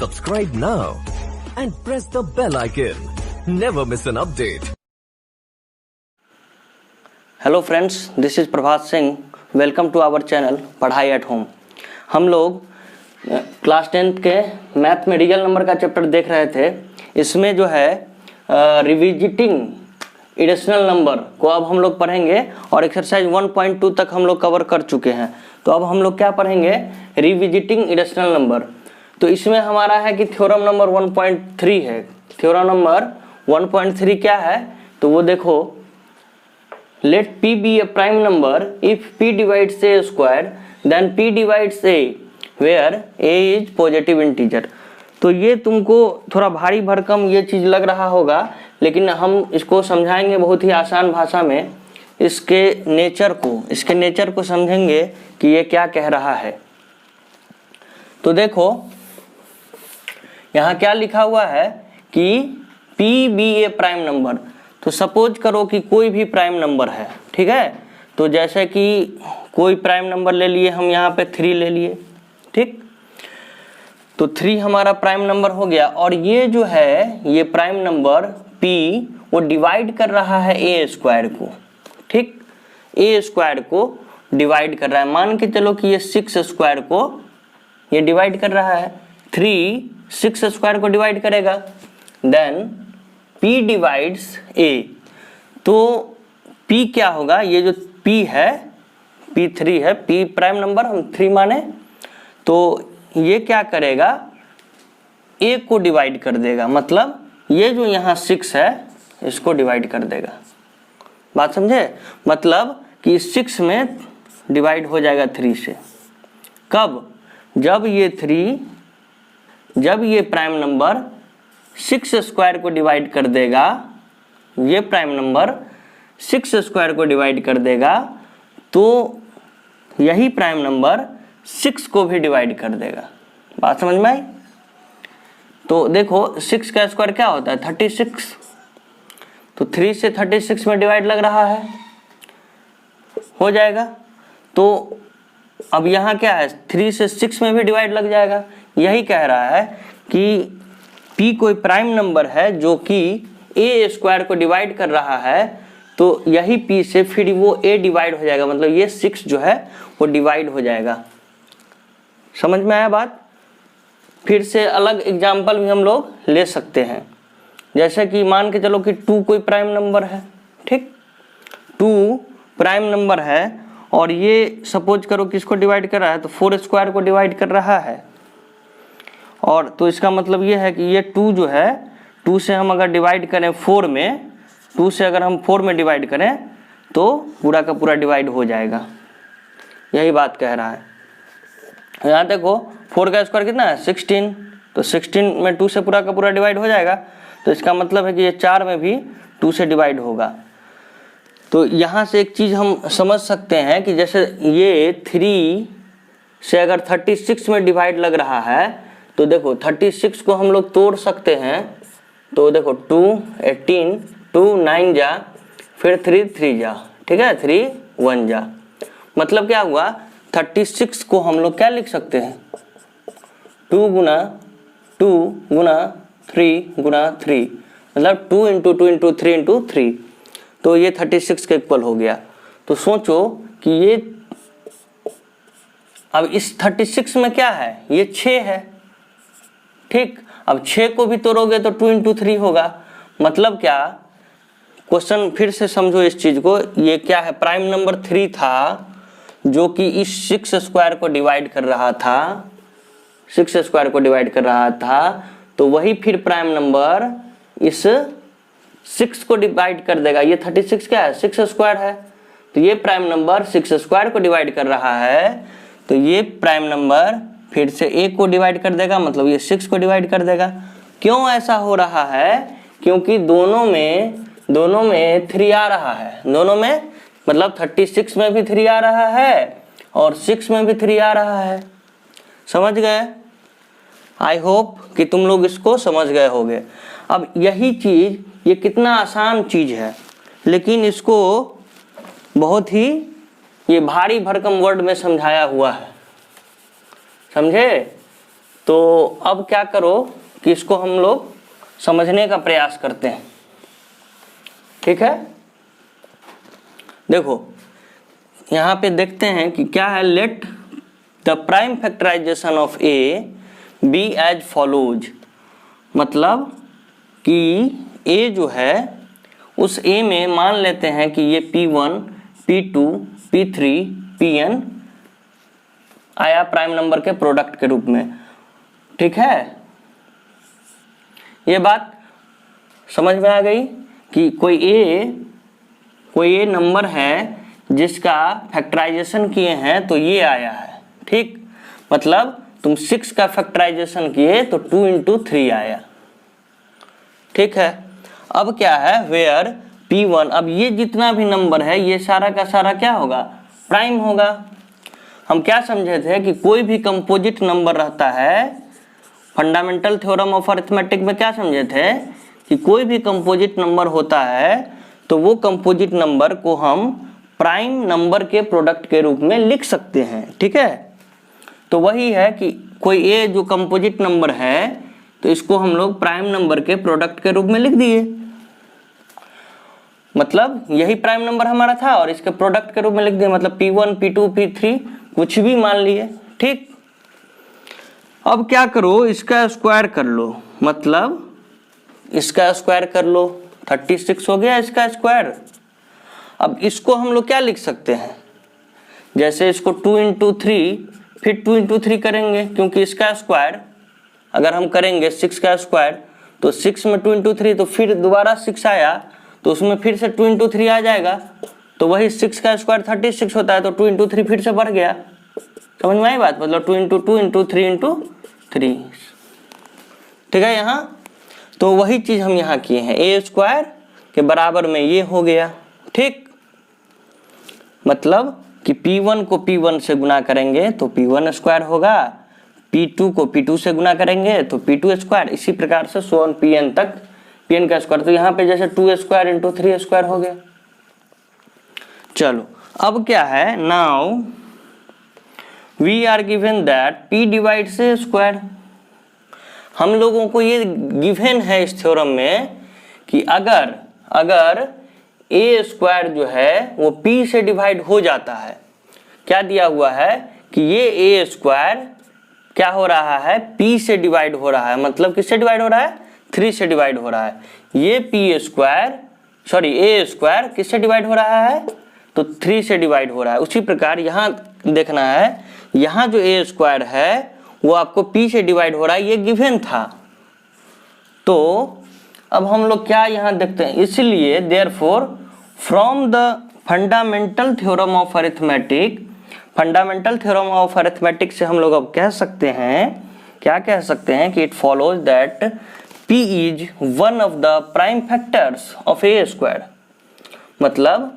Subscribe now and press the bell icon. Never miss an update. Hello friends, this is Prabhat Singh. Welcome to our channel Padhai at home. हम लोग class 10th के math में real number का chapter देख रहे थे। इसमें जो है रिविजिटिंग इरेशनल नंबर को अब हम लोग पढ़ेंगे और एक्सरसाइज 1.2 तक हम लोग कवर कर चुके हैं। तो अब हम लोग क्या पढ़ेंगे? Revisiting irrational number. तो इसमें हमारा है कि थ्योरम नंबर 1.3 है। थ्योरम नंबर 1.3 क्या है? तो वो देखो, let p be a prime number if p divides a square then p divides a where a is positive integer। तो ये तुमको थोड़ा भारी भरकम ये चीज़ लग रहा होगा, लेकिन हम इसको समझाएंगे बहुत ही आसान भाषा में। इसके नेचर को समझेंगे कि ये क्या कह रहा है। तो देखो यहाँ क्या लिखा हुआ है कि p be a prime number. तो सपोज करो कि कोई भी प्राइम नंबर है, ठीक है। तो जैसे कि कोई प्राइम नंबर ले लिए, हम यहाँ पे 3 ले लिए, ठीक। तो 3 हमारा प्राइम नंबर हो गया और ये जो है ये प्राइम नंबर p वो डिवाइड कर रहा है ए स्क्वायर को, ठीक। ए स्क्वायर को डिवाइड कर रहा है। मान के चलो कि ये 6 स्क्वायर को ये डिवाइड कर रहा है। 3 6 स्क्वायर को डिवाइड करेगा, देन p डिवाइड्स a। तो p क्या होगा? ये जो p है, p3 है, p प्राइम नंबर हम 3 माने, तो ये क्या करेगा? a को डिवाइड कर देगा। मतलब ये जो यहाँ 6 है इसको डिवाइड कर देगा। बात समझे? मतलब कि 6 में डिवाइड हो जाएगा 3 से। कब? जब ये प्राइम नंबर 6 स्क्वायर को डिवाइड कर देगा, ये प्राइम नंबर 6 स्क्वायर को डिवाइड कर देगा, तो यही प्राइम नंबर 6 को भी डिवाइड कर देगा। बात समझ में आई? तो देखो 6 का स्क्वायर क्या होता है? 36। तो 3 से 36 में डिवाइड लग रहा है, हो जाएगा। तो अब यहाँ क्या है? 3 से 6 में भी डिवाइड लग जाएगा। यही कह रहा है कि p कोई प्राइम नंबर है जो कि a स्क्वायर को डिवाइड कर रहा है, तो यही p से फिर वो a डिवाइड हो जाएगा। मतलब ये 6 जो है वो डिवाइड हो जाएगा। समझ में आया बात? फिर से अलग एग्जाम्पल भी हम लोग ले सकते हैं। जैसे कि मान के चलो कि 2 कोई प्राइम नंबर है, ठीक। 2 प्राइम नंबर है और ये सपोज करो कि इसको डिवाइड कर रहा है, तो 4 स्क्वायर को डिवाइड कर रहा है। और तो इसका मतलब ये है कि ये 2 जो है, 2 से हम अगर डिवाइड करें 4 में, 2 से अगर हम 4 में डिवाइड करें तो पूरा का पूरा डिवाइड हो जाएगा। यही बात कह रहा है। यहाँ देखो 4 का स्क्वायर कितना है? 16। तो 16 में 2 से पूरा का पूरा डिवाइड हो जाएगा। तो इसका मतलब है कि ये 4 में भी 2 से डिवाइड होगा। तो यहाँ से एक चीज़ हम समझ सकते हैं कि जैसे ये 3 से अगर 36 में डिवाइड लग रहा है, तो देखो 36 को हम लोग तोड़ सकते हैं। तो देखो 2 18, 2 9 जा, फिर 3 3 जा, ठीक है, 3 1 जा। मतलब क्या हुआ? 36 को हम लोग क्या लिख सकते हैं? 2 गुना 2 गुना 3 गुना 3, मतलब 2 इंटू 2 इंटू 3 इंटू 3। तो ये 36 के इक्वल हो गया। तो सोचो कि ये अब इस 36 में क्या है? ये 6 है, ठीक। अब 6 को भी तोड़ोगे तो 2 इंटू 3 होगा। मतलब क्या? क्वेश्चन फिर से समझो इस चीज को। ये क्या है? प्राइम नंबर 3 था जो कि इस 6 स्क्वायर को डिवाइड कर रहा था, 6 स्क्वायर को डिवाइड कर रहा था। तो वही फिर प्राइम नंबर इस 6 को डिवाइड कर देगा। ये 36 क्या है? 6 स्क्वायर है। तो ये प्राइम नंबर 6 स्क्वायर को डिवाइड कर रहा है, तो ये प्राइम नंबर फिर से a को डिवाइड कर देगा, मतलब ये 6 को डिवाइड कर देगा। क्यों ऐसा हो रहा है? क्योंकि दोनों में 3 आ रहा है। दोनों में मतलब 36 में भी 3 आ रहा है और 6 में भी 3 आ रहा है। समझ गए? आई होप कि तुम लोग इसको समझ गए होगे। अब यही चीज़, ये कितना आसान चीज़ है, लेकिन इसको बहुत ही ये भारी भरकम वर्ड में समझाया हुआ है। समझे? तो अब क्या करो कि इसको हम लोग समझने का प्रयास करते हैं, ठीक है। देखो यहाँ पे देखते हैं कि क्या है, let the prime factorisation of A B as follows, मतलब कि ए जो है उस ए में मान लेते हैं कि ये P1, P2, P3, Pn आया प्राइम नंबर के प्रोडक्ट के रूप में, ठीक है। ये बात समझ में आ गई कि कोई ए नंबर है जिसका फैक्टराइजेशन किए हैं तो ये आया है, ठीक। मतलब तुम 6 का फैक्टराइजेशन किए तो 2 into 3 आया, ठीक है। अब क्या है, वेयर P1, अब ये जितना भी नंबर है ये सारा का सारा क्या होगा, प्राइम होगा। हम क्या समझे थे कि कोई भी कंपोजिट नंबर रहता है, फंडामेंटल थ्योरम ऑफ अरिथमेटिक में क्या समझे थे कि कोई भी कंपोजिट नंबर होता है तो वो कंपोजिट नंबर को हम प्राइम नंबर के प्रोडक्ट के रूप में लिख सकते हैं, ठीक है। तो वही है कि कोई ए जो कंपोजिट नंबर है तो इसको हम लोग प्राइम नंबर के प्रोडक्ट के रूप में लिख दिए, मतलब यही प्राइम नंबर हमारा था और इसके प्रोडक्ट के रूप में लिख दिए, मतलब P1, P2, P3 कुछ भी मान लिए, ठीक। अब क्या करो, इसका स्क्वायर कर लो, मतलब इसका स्क्वायर कर लो, 36 हो गया इसका स्क्वायर। अब इसको हम लोग क्या लिख सकते हैं, जैसे इसको 2 into 3 फिर 2 into 3 करेंगे, क्योंकि इसका स्क्वायर अगर हम करेंगे 6 का स्क्वायर तो 6 में 2 into 3 तो फिर दोबारा 6 आया तो उसमें फिर से 2 into 3 आ जाएगा, तो वही 6 का स्क्वायर 36 होता है, तो 2 into 3 फिर से बढ़ गया। समझ में आई बात, मतलब 2 into 2 into 3 into 3, ठीक है। यहाँ तो वही चीज हम यहाँ किए हैं, ए स्क्वायर के बराबर में ये हो गया, ठीक। मतलब कि P1 को P1 से गुना करेंगे तो P1 स्क्वायर होगा, P2 को P2 से गुना करेंगे तो P2 स्क्वायर, इसी प्रकार से सोन Pn तक, Pn का स्क्वायर। तो यहाँ पे जैसे 2 स्क्वायर इंटू 3 स्क्वायर हो गया। चलो अब क्या है, now we are given that P divides A square. हम लोगों को ये गिवन है इस थ्योरम में कि अगर ए स्क्वायर जो है वो P से डिवाइड हो जाता है, क्या दिया हुआ है कि ये ए स्क्वायर क्या हो रहा है, P से डिवाइड हो रहा है, मतलब किससे डिवाइड हो रहा है, 3 से डिवाइड हो रहा है। ये ए स्क्वायर किससे डिवाइड हो रहा है, तो 3 से डिवाइड हो रहा है। उसी प्रकार यहाँ देखना है, यहाँ जो ए स्क्वायर है वो आपको P से डिवाइड हो रहा है, ये गिवन था। तो अब हम लोग क्या यहाँ देखते हैं, इसलिए therefore from the fundamental theorem of arithmetic, fundamental theorem of arithmetic से हम लोग अब कह सकते हैं, क्या कह सकते हैं कि it follows that P is one of the prime factors of A square. मतलब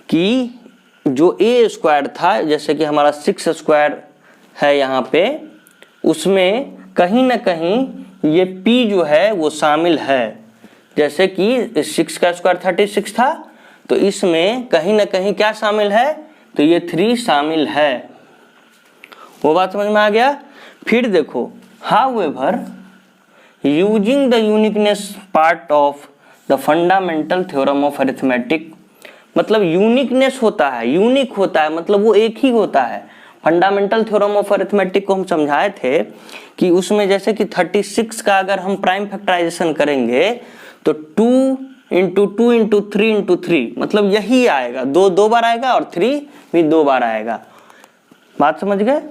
कि जो ए स्क्वायर था, जैसे कि हमारा 6 स्क्वायर है यहाँ पे, उसमें कहीं ना कहीं ये P जो है वो शामिल है। जैसे कि 6 का स्क्वायर 36 था, तो इसमें कहीं ना कहीं क्या शामिल है, तो ये 3 शामिल है। वो बात समझ में आ गया। फिर देखो, however using the uniqueness part of the fundamental theorem of arithmetic, मतलब यूनिकनेस होता है, यूनिक होता है, मतलब वो एक ही होता है। फंडामेंटल थ्योरम ऑफ अरिथमेटिक को हम समझाए थे कि उसमें जैसे कि 36 का अगर हम प्राइम फैक्टराइजेशन करेंगे तो 2 into 2 into 3 into 3, मतलब यही आएगा, 2 बार आएगा और 3 भी 2 बार आएगा। बात समझ गए।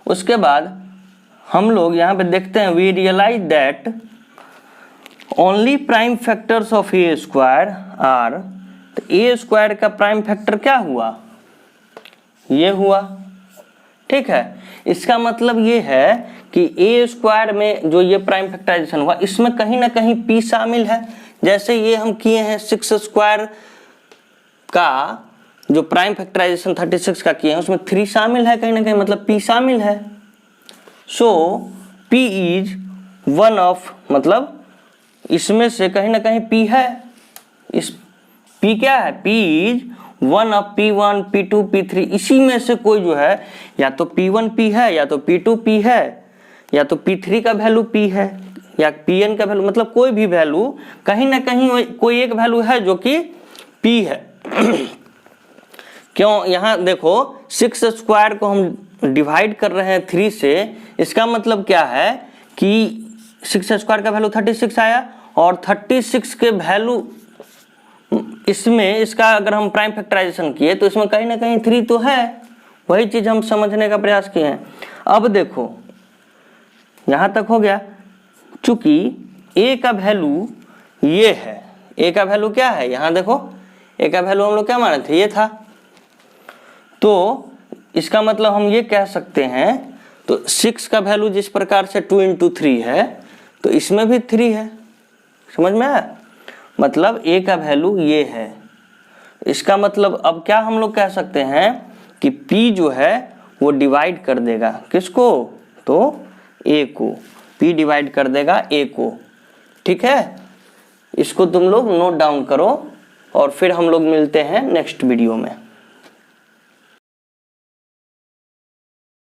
उसके बाद हम लोग यहाँ पे देखते हैं, we realise that only prime factors of A square are, तो ए स्क्वायर का प्राइम फैक्टर क्या हुआ, ये हुआ, ठीक है। इसका मतलब ये है कि ए स्क्वायर में जो ये प्राइम फैक्टराइजेशन हुआ, इसमें कहीं ना कहीं P शामिल है। जैसे ये हम किए हैं 6 स्क्वायर का जो प्राइम फैक्टराइजेशन 36 का किए हैं, उसमें 3 शामिल है कहीं ना कहीं, मतलब P शामिल है। सो P इज वन ऑफ, मतलब इसमें से कहीं ना कहीं P है। इस P क्या है, P is 1 of P1, P2, P3 इसी में से कोई जो है या तो P1P है या तो P2P है या तो P3 का वैल्यू P है या Pn का वैल्यू, मतलब कोई भी वैल्यू कहीं ना कहीं कोई एक वैल्यू है जो कि P है। क्यों, यहाँ देखो 6 स्क्वायर को हम डिवाइड कर रहे हैं 3 से, इसका मतलब क्या है कि 6 स्क्वायर का वैल्यू 36 आया और 36 के वैल्यू इसमें इसका अगर हम प्राइम फैक्टराइजेशन किए तो इसमें कहीं ना कहीं 3 तो है, वही चीज हम समझने का प्रयास किए हैं। अब देखो यहां तक हो गया, चूंकि a का वैल्यू ये है, a का वैल्यू क्या है, यहां देखो a का वैल्यू हम लोग क्या माने थे, ये था, तो इसका मतलब हम ये कह सकते हैं, तो 6 का वैल्यू जिस प्रकार से 2 into 3 है तो इसमें भी 3 है, समझ में आया, मतलब a का वैल्यू ये है। इसका मतलब अब क्या हम लोग कह सकते हैं कि p जो है वो डिवाइड कर देगा किसको, तो a को, p डिवाइड कर देगा a को, ठीक है। इसको तुम लोग नोट डाउन करो और फिर हम लोग मिलते हैं नेक्स्ट वीडियो में।